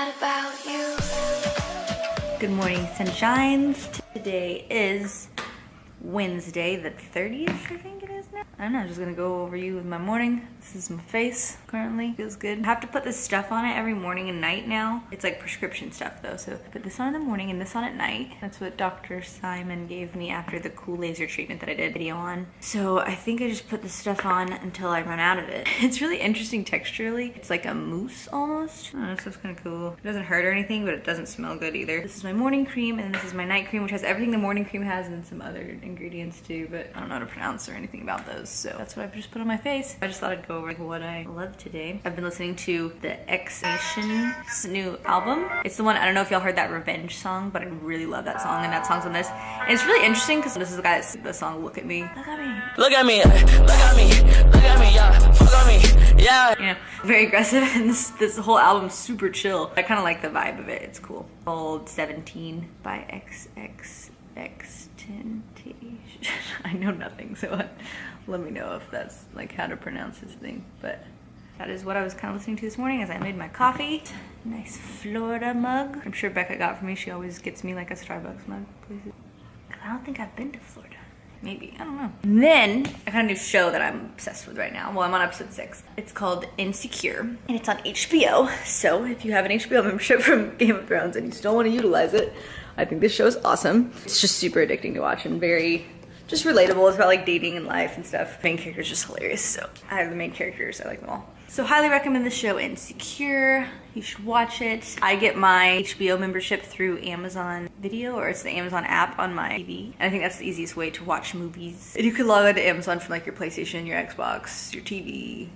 Mad about you. Good morning, sunshines. Today is Wednesday, the 30th, I think it is now. I don't know, I'm just gonna go over you with my morning. This is my face currently, feels good. I have to put this stuff on it every morning and night now. It's like prescription stuff though, so I put this on in the morning and this on at night. That's what Dr. Simon gave me after the cool laser treatment that I did a video on. So I think I just put this stuff on until I run out of it. It's really interesting texturally. It's like a mousse almost. Oh, this is kind of cool. It doesn't hurt or anything, but it doesn't smell good either. This is my morning cream and this is my night cream, which has everything the morning cream has and some other ingredients too, but I don't know how to pronounce or anything about those. So that's what I've just put on my face. I just thought I'd go over what I love today. I've been listening to the X Nation's new album. It's the one, I don't know if y'all heard that Revenge song, but I really love that song, and that song's on this. And it's really interesting because this is the guy that's the song Look At Me. Look at me. Look at me. Look at me. Look at me. Yeah. Fuck on me. Yeah. You know, very aggressive, and this whole album's super chill. I kind of like the vibe of it. It's cool. Called 17 by XXXTentacion. I know nothing, so let me know if that's like how to pronounce his thing. But that is what I was kind of listening to this morning as I made my coffee. Nice Florida mug. I'm sure Becca got for me. She always gets me like a Starbucks mug. Please. I don't think I've been to Florida. Maybe, I don't know. And then I found a new show that I'm obsessed with right now. Well, I'm on episode 6. It's called Insecure, and it's on HBO. So if you have an HBO membership from Game of Thrones and you still want to utilize it, I think this show is awesome. It's just super addicting to watch and very just relatable. It's about like dating and life and stuff. The main character is just hilarious. So I have the main characters. I like them all. So highly recommend the show Insecure. You should watch it. I get my HBO membership through Amazon Video, or it's the Amazon app on my TV. And I think that's the easiest way to watch movies. And you can log on to Amazon from like your PlayStation, your Xbox, your TV,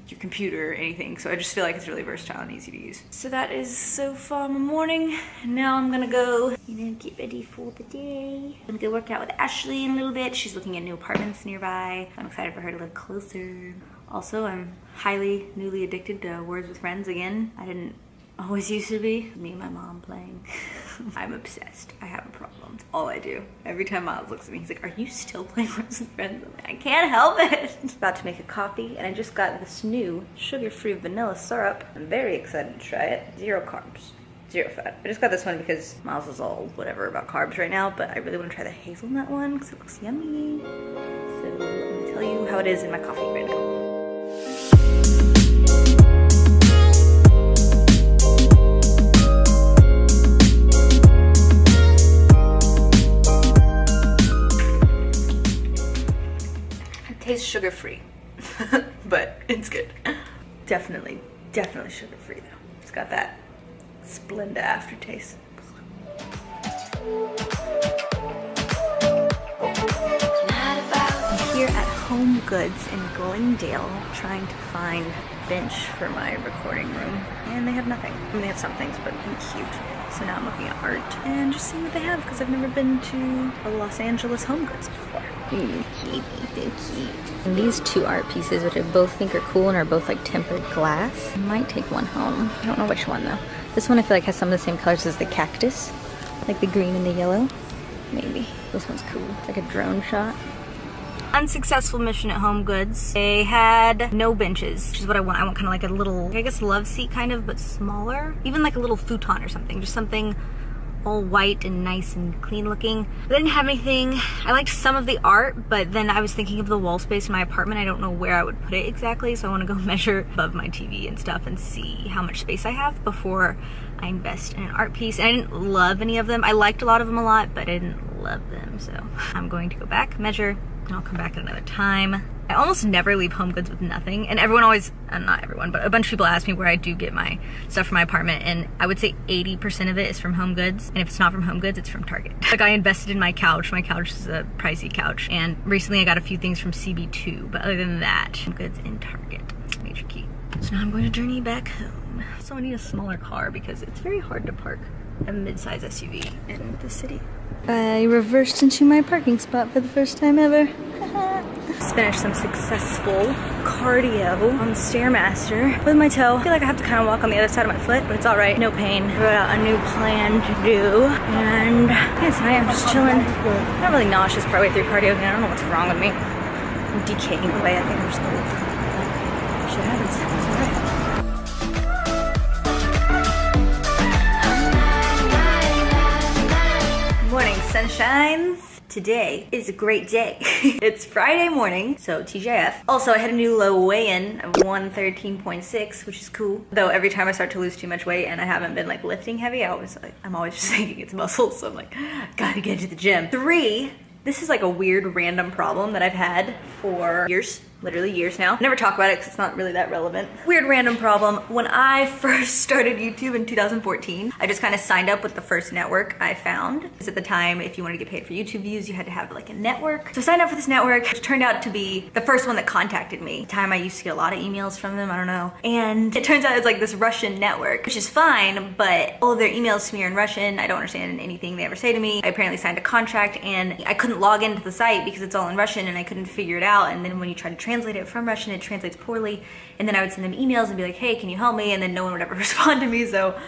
your computer, anything. So I just feel like it's really versatile and easy to use. So that is so far my morning. And now I'm gonna go, get ready for the day. I'm gonna go work out with Ashley in a little bit. She's looking at new apartments nearby. I'm excited for her to live closer. Also, I'm newly addicted to Words with Friends again. I didn't always used to be. Me and my mom playing. I'm obsessed. I have a problem. It's all I do. Every time Miles looks at me, he's like, are you still playing Words with Friends? I'm like, I can't help it. I'm about to make a coffee, and I just got this new sugar-free vanilla syrup. I'm very excited to try it. 0 carbs. 0 fat. I just got this one because Miles is all whatever about carbs right now, but I really want to try the hazelnut one because it looks yummy. So let me tell you how it is in my coffee right now. Tastes sugar-free, but it's good. Definitely sugar-free though. It's got that Splenda aftertaste. I'm here at Home Goods in Glendale trying to find a bench for my recording room, and they have nothing. I mean, they have some things, but they're cute. So now I'm looking at art and just seeing what they have because I've never been to a Los Angeles Home Goods before. Cute, so cute. And these 2 art pieces, which I both think are cool and are both like tempered glass, I might take one home. I don't know which one though. This one I feel like has some of the same colors as the cactus, like the green and the yellow. Maybe. This one's cool. It's like a drone shot. Unsuccessful mission at Home Goods. They had no benches, which is what I want. I want kind of like a little, I guess, love seat kind of, but smaller. Even like a little futon or something. Just something all white and nice and clean looking. They didn't have anything. I liked some of the art, but then I was thinking of the wall space in my apartment. I don't know where I would put it exactly, so I want to go measure above my TV and stuff and see how much space I have before I invest in an art piece. And I didn't love any of them. I liked a lot of them a lot, but I didn't love them, so I'm going to go back, measure, and I'll come back at another time. I almost never leave Home Goods with nothing, and everyone always, not everyone, but a bunch of people ask me where I do get my stuff from my apartment, and I would say 80% of it is from Home Goods, and if it's not from Home Goods, it's from Target. Like, I invested in my couch. My couch is a pricey couch, and recently I got a few things from CB2, but other than that, Home Goods and Target. Major key. So now I'm going to journey back home. So I need a smaller car because it's very hard to park a mid-size SUV in the city. I reversed into my parking spot for the first time ever. Just finished some successful cardio on the Stairmaster with my toe. I feel like I have to kind of walk on the other side of my foot, but it's all right. No pain. I wrote out a new plan to do, and yeah, tonight I'm just chilling. I'm not really nauseous partway through cardio again. I don't know what's wrong with me. I'm decaying away. I think I'm just old. Shit happens. It's all right. signs. Today is a great day. It's Friday morning, so TJF. Also, I had a new low weigh-in of 113.6, which is cool. Though every time I start to lose too much weight and I haven't been like lifting heavy, I'm always just thinking it's muscles, so I'm like, gotta get to the gym. 3, this is like a weird random problem that I've had for years. Literally years now. Never talk about it because it's not really that relevant. Weird random problem. When I first started YouTube in 2014, I just kind of signed up with the first network I found. Because at the time, if you wanted to get paid for YouTube views, you had to have like a network. So I signed up for this network, which turned out to be the first one that contacted me. At the time I used to get a lot of emails from them, I don't know. And it turns out it's like this Russian network, which is fine, but all of their emails to me are in Russian. I don't understand anything they ever say to me. I apparently signed a contract and I couldn't log into the site because it's all in Russian and I couldn't figure it out. And then when you try to translate it from Russian, it translates poorly. And then I would send them emails and be like, hey, can you help me? And then no one would ever respond to me. So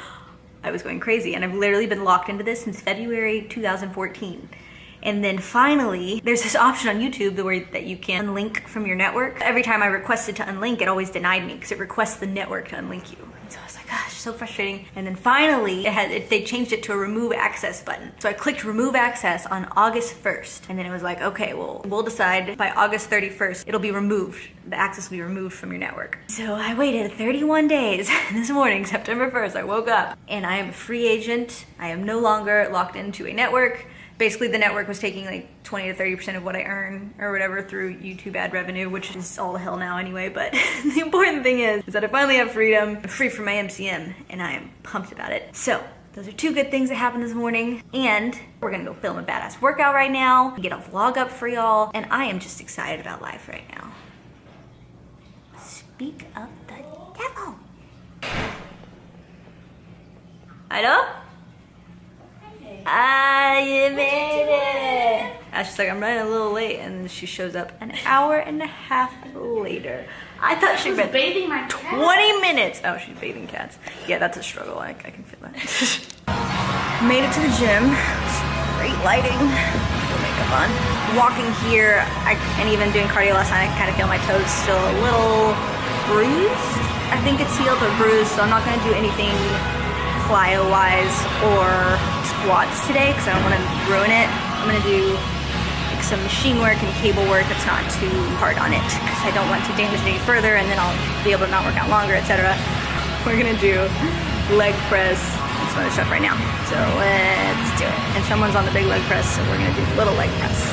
I was going crazy. And I've literally been locked into this since February 2014. And then finally, there's this option on YouTube that you can unlink from your network. Every time I requested to unlink, it always denied me because it requests the network to unlink you. And so I was like, gosh, so frustrating. And then finally, they changed it to a remove access button. So I clicked remove access on August 1st. And then it was like, okay, well, we'll decide by August 31st, it'll be removed. The access will be removed from your network. So I waited 31 days. This morning, September 1st, I woke up and I am a free agent. I am no longer locked into a network. Basically, the network was taking like 20 to 30% of what I earn or whatever through YouTube ad revenue, which is all the hell now anyway. But the important thing is that I finally have freedom. I'm free from my MCM, and I am pumped about it. So those are 2 good things that happened this morning. And we're gonna go film a badass workout right now, get a vlog up for y'all. And I am just excited about life right now. Speak of the devil. Hello? You made it! She's like, I'm running a little late, and then she shows up an hour and a half later. I thought she'd been bathing my 20 minutes. Oh, she's bathing cats. Yeah, that's a struggle. I can feel that. Made it to the gym. Great lighting. No makeup on. Walking here, and even doing cardio last night, I kind of feel my toes still a little bruised. I think it's healed but bruised, so I'm not gonna do anything plyo-wise or squats today because I don't want to ruin it. I'm gonna do like some machine work and cable work that's not too hard on it because I don't want to damage it any further and then I'll be able to not work out longer, etc. We're gonna do leg press and some other stuff right now. So let's do it. And someone's on the big leg press, so we're gonna do little leg press.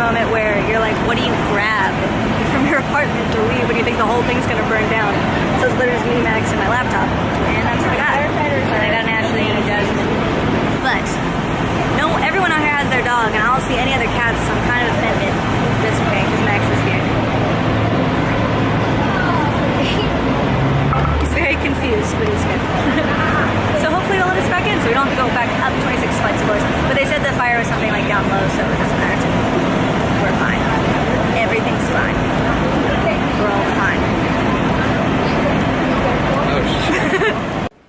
moment where you're like, what do you grab from your apartment to leave when you think the whole thing's gonna burn down. So it's literally just me, Max, and my laptop. And that's what I got. And I got an Ashley and a Jasmine. But no, everyone out here has their dog, and I don't see any other cats, so I'm kind of offended this way because Max is here. He's very confused, but he's good. So hopefully they'll let us back in, so we don't have to go back up 26 flights of floors. But they said the fire was something like down low, so it doesn't matter. We're fine. Everything's fine. We're all fine.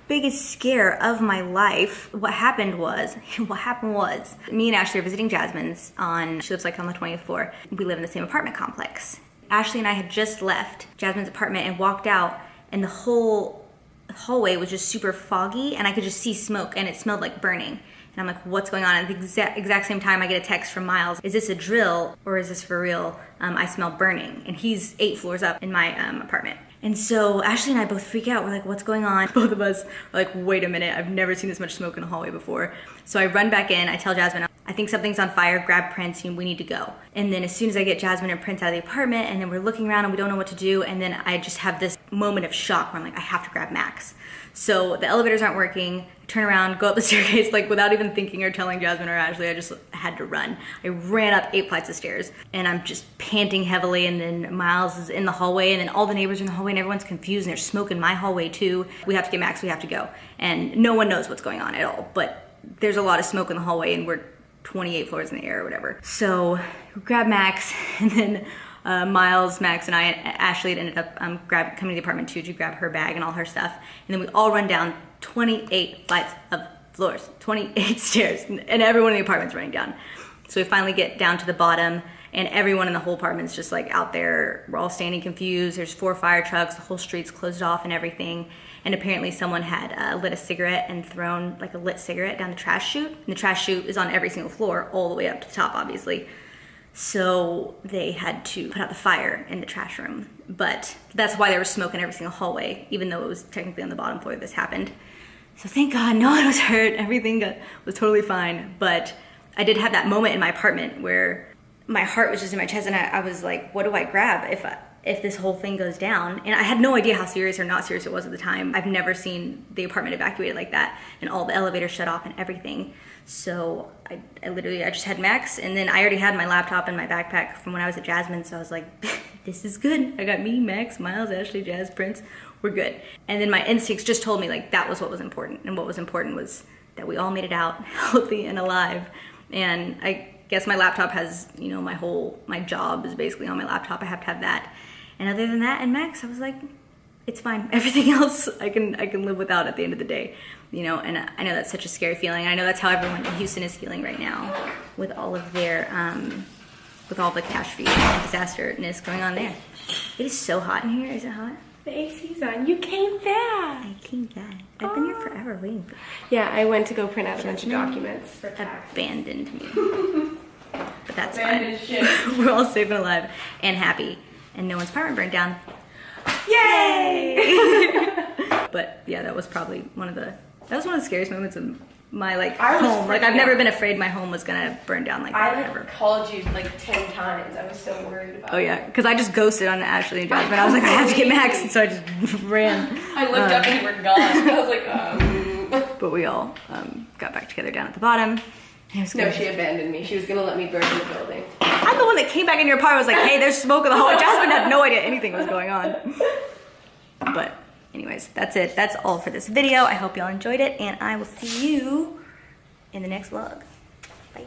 Biggest scare of my life. What happened was, me and Ashley are visiting Jasmine's she lives like on the 20th floor. We live in the same apartment complex. Ashley and I had just left Jasmine's apartment and walked out, and the whole hallway was just super foggy, and I could just see smoke, and it smelled like burning. And I'm like, what's going on? At the exact same time, I get a text from Miles. Is this a drill or is this for real? I smell burning. And he's 8 floors up in my apartment. And so Ashley and I both freak out. We're like, what's going on? Both of us are like, wait a minute. I've never seen this much smoke in a hallway before. So I run back in. I tell Jasmine, I think something's on fire. Grab Prince. We need to go. And then as soon as I get Jasmine and Prince out of the apartment, and then we're looking around and we don't know what to do. And then I just have this moment of shock where I'm like, I have to grab Max. So the elevators aren't working. I turn around, go up the staircase, like without even thinking or telling Jasmine or Ashley, I just had to run. I ran up 8 flights of stairs, and I'm just panting heavily, and then Miles is in the hallway, and then all the neighbors are in the hallway, and everyone's confused, and there's smoke in my hallway too. We have to get Max, we have to go. And no one knows what's going on at all, but there's a lot of smoke in the hallway, and we're 28 floors in the air or whatever. So we grab Max, and then Miles, Max, and I, and Ashley had ended up coming to the apartment too to grab her bag and all her stuff. And then we all run down 28 flights of floors, 28 stairs, and everyone in the apartment's running down. So we finally get down to the bottom, and everyone in the whole apartment's just like out there. We're all standing confused. There's 4 fire trucks, the whole street's closed off and everything. And apparently someone had lit a cigarette and thrown like a lit cigarette down the trash chute. And the trash chute is on every single floor, all the way up to the top, obviously. So they had to put out the fire in the trash room. But that's why there was smoke in every single hallway, even though it was technically on the bottom floor this happened. So thank God no one was hurt. Everything was totally fine. But I did have that moment in my apartment where my heart was just in my chest, and I was like, what do I grab if this whole thing goes down? And I had no idea how serious or not serious it was at the time. I've never seen the apartment evacuated like that, and all the elevators shut off and everything. So I just had Max, and then I already had my laptop and my backpack from when I was at Jasmine, so I was like, this is good. I got me, Max, Miles, Ashley, Jazz, Prince, we're good. And then my instincts just told me like that was what was important, and what was important was that we all made it out healthy and alive. And I guess my laptop has, you know, my job is basically on my laptop. I have to have that. And other than that, and Max, I was like, it's fine. Everything else I can live without at the end of the day, you know. And I know that's such a scary feeling. I know that's how everyone in Houston is feeling right now, with all of their with all the cash feed and disasterness going on there. It is so hot in here. Is it hot? The AC's on. You came back. I came back. I've been here forever waiting for you. Yeah, I went to go print out a bunch of documents for tax. Abandoned me. But that's Abandoned fine. ship. We're all safe and alive and happy, and no one's apartment burned down. Yay! But yeah, that was probably one of the scariest moments of my I was home. Like I've freaking never out. been afraid my home was gonna burn down like that ever. called you like 10 times. I was so worried about Oh yeah, because I just ghosted on Ashley and Jasmine. I was like, I have to get Max, and so I just ran. I looked up and you were gone. I was like, But we all got back together down at the bottom. It was No, good. she abandoned me. She was gonna let me burn the building. I'm the one that came back in your apartment was like, hey, there's smoke in the hallway. Jasmine had no idea anything was going on. But anyways, that's it. That's all for this video. I hope y'all enjoyed it, and I will see you in the next vlog. Bye.